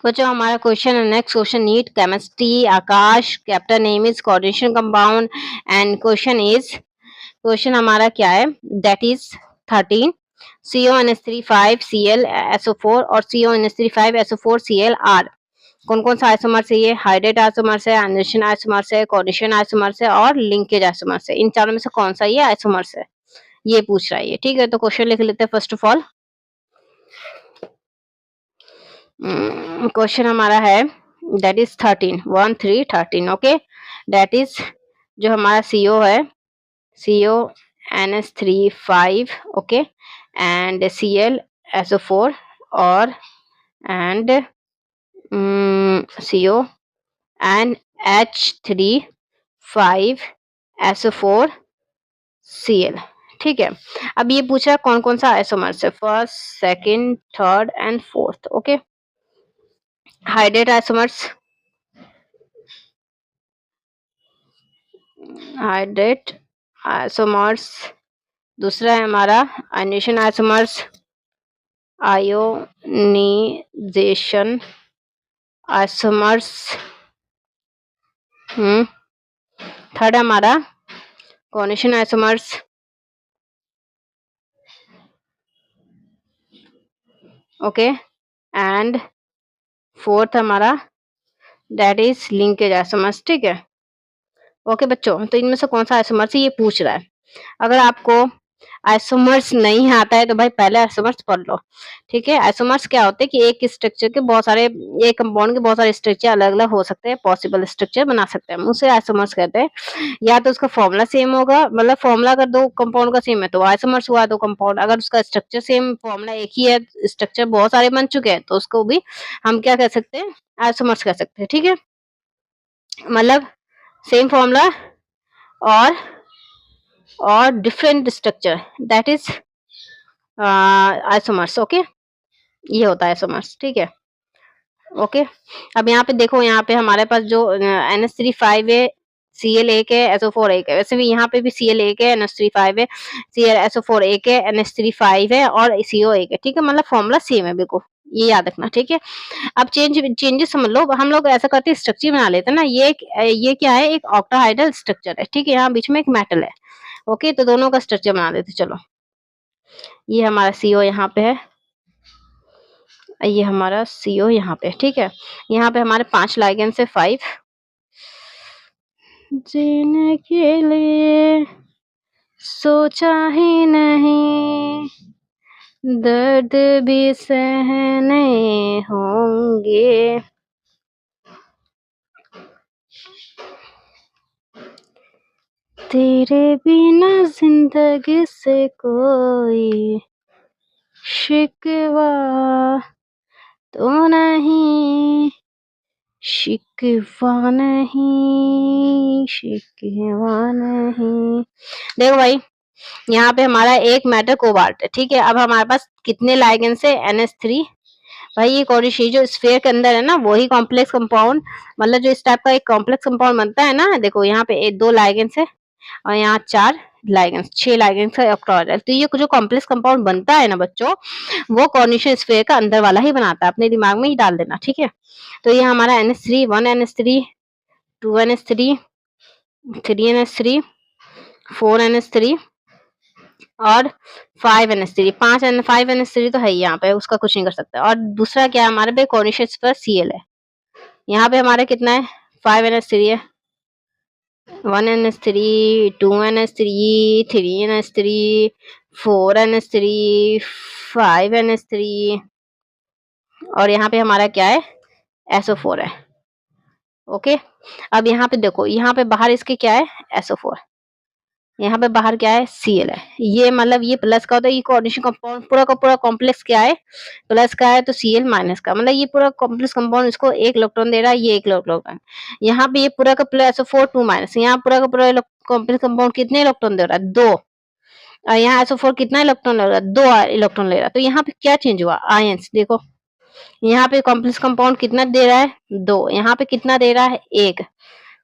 बच्चों हमारा क्वेश्चन है next question NEET chemistry Aakash captain name is coordination compound and question हमारा क्या है दैट इज 13 CONH3 5 ClSO4 और CONH3 5SO4 ClR कौन कौन सा आइसोमर्स है ये हाइड्रेट आइसोमर्स है एंडोशन आइसोमर्स है कोऑर्डिनेशन आइसोमर्स है और लिंकेज आइसोमर्स है इन चारों में से कौन सा ये आइसोमर्स है ये पूछ रहा है ये ठीक है तो क्वेश्चन लिख लेते हैं फर्स्ट ऑफ ऑल क्वेश्चन हमारा है that is 13 okay that is जो हमारा CO है CONH3 5 ओके एंड ClSO4 और एंड CONH3 5SO4 Cl ठीक है अब ये पूछा कौन कौन सा आइसोमर्स है first second third and fourth okay hydrate isomers दूसरा है हमारा आयोनाइजेशन आइसोमर्स थर्ड हमारा coordination isomers okay and fourth हमारा दैट इज लिंकेज आइसोमर्स ठीक है ओके बच्चों तो इनमें से कौन सा आइसोमर्स ये पूछ रहा है अगर आपको आइसोमर्स नहीं आता है तो भाई पहले आइसोमर्स पढ़ लो ठीक है आइसोमर्स क्या होते हैं कि एक स्ट्रक्चर के बहुत सारे एक कंपाउंड के बहुत सारे स्ट्रक्चर अलग अलग हो सकते हैं पॉसिबल स्ट्रक्चर बना सकते हैं उसे आइसोमर्स कहते हैं या तो उसका फॉर्मूला सेम होगा मतलब फॉर्मूला अगर दो कंपाउंड का सेम है तो आइसोमर्स हुआ दो कंपाउंड अगर उसका स्ट्रक्चर सेम फॉर्मूला एक ही है स्ट्रक्चर बहुत सारे बन चुके हैं तो उसको भी हम क्या कह सकते हैं आइसोमर्स कह सकते हैं ठीक है मतलब सेम फॉर्मूला और different structure that is isomers okay ये होता है आइसोमर्स ठीक है ओके अब यहाँ पे देखो यहाँ पे हमारे पास जो NH3 5 है Cl एक है SO4 एक है वैसे भी यहाँ पे भी Cl एक है NH3 5 है SO4 एक है NH3 5 है और CO एक है ठीक है मतलब फॉर्मूला सेम है बिल्कुल ये याद रखना ठीक है अब चेंजेस समझ लो हम लोग ऐसा करते हैं स्ट्रक्चर बना लेते हैं ना ये क्या है एक ऑक्टाहाइड्रल स्ट्रक्चर है ठीक है यहाँ बीच में एक मेटल है ओके तो दोनों का स्ट्रक्चर बना देते चलो ये हमारा CO यहाँ पे है ये हमारा CO यहाँ पे ठीक है यहाँ पे हमारे 5 लाइगेंड्स है 5 जीने के लिए सोचा ही नहीं दर्द भी सहने होंगे तेरे बिना जिंदगी से कोई शिकवा तो नहीं शिकवा नहीं देखो भाई यहाँ पे हमारा एक मेटल कोबाल्ट है ठीक है अब हमारे पास कितने लाइगेंड्स है NH3 भाई ये कोऑर्डिनेशन जो स्फीयर के अंदर है ना वही कॉम्प्लेक्स कंपाउंड मतलब जो इस टाइप का एक कॉम्प्लेक्स कंपाउंड बनता है ना देखो यहाँ पे 2 लाइगेंड्स है और यहाँ 4 लाइगेंड्स 6 लाइगेंड्स का ऑक्टाहेड्रल तो ये जो कॉम्प्लेक्स कंपाउंड बनता है ना बच्चों वो कोऑर्डिनेशन स्फीयर का अंदर वाला ही बनाता है अपने दिमाग में ही डाल देना ठीक है तो ये हमारा NH3 1 NH3 2 NH3 3 NH3 4 NH3 और 5 NH3 5 NH3 तो है ही यहाँ पे उसका कुछ नहीं कर सकते और दूसरा क्या है हमारे पे कोऑर्डिनेशन पर Cl है यहाँ पे हमारे कितना है 5 NH3 है 1 NH3 2 NH3 3 NH3 4 NH3 5 NH3 और यहाँ पे हमारा क्या है SO4 है ओके अब यहाँ पे देखो यहाँ पे बाहर इसके क्या है SO4 यहाँ पे बाहर क्या है Cl है ये मतलब ये प्लस का होता है ये कोऑर्डिनेशन कंपाउंड पूरा का पूरा कॉम्प्लेक्स क्या है प्लस का है तो Cl माइनस का मतलब ये पूरा कॉम्प्लेक्स कंपाउंड इसको 1 इलेक्ट्रॉन दे रहा है ये 1 इलेक्ट्रॉन यहाँ पे ये पूरा का पूरा SO4 2 माइनस यहाँ पूरा का पूरा कॉम्प्लेक्स कंपाउंड कितने इलेक्ट्रॉन दे रहा है 2 और यहाँ SO4 कितना इलेक्ट्रॉन ले रहा है 2 इलेक्ट्रॉन ले रहा है तो यहाँ पे क्या चेंज हुआ आयंस देखो यहाँ पे कॉम्प्लेक्स कंपाउंड कितना दे रहा है 2 यहाँ पे कितना दे रहा है 1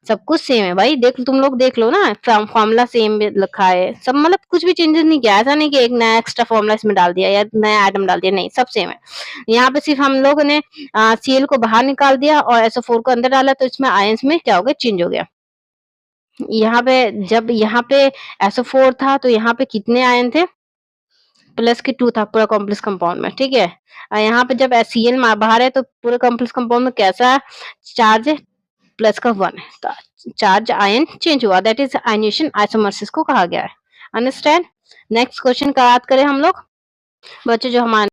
सब कुछ सेम है भाई, देख तुम लोग देख लो ना, फॉर्मूला सेम लिखा है सब, मतलब कुछ भी चेंजेस नहीं किया, ऐसा नहीं कि एक नया एक्स्ट्रा फॉर्मूला इसमें डाल दिया या नया आइटम डाल दिया, नहीं सब सेम है। यहाँ पे सिर्फ हम लोगों ने Cl को बाहर निकाल दिया और SO4 को अंदर डाला, तो इसमें आयंस में क्या हो गया, चेंज हो गया। यहाँ पे जब यहाँ पे SO4 था तो यहाँ पे कितने आयन थे, प्लस के 2 था पूरा कॉम्प्लेक्स कंपाउंड में, ठीक है। और यहाँ पे जब Cl बाहर है तो पूरे कॉम्प्लेक्स कंपाउंड में कैसा चार्ज है, प्लस का 1 है, तो चार्ज आयन चेंज हुआ, दैट इज आयनेशन आइसोमर्सिस को कहा गया है। अंडरस्टैंड। नेक्स्ट क्वेश्चन का बात करें हम लोग, बच्चे जो हमारे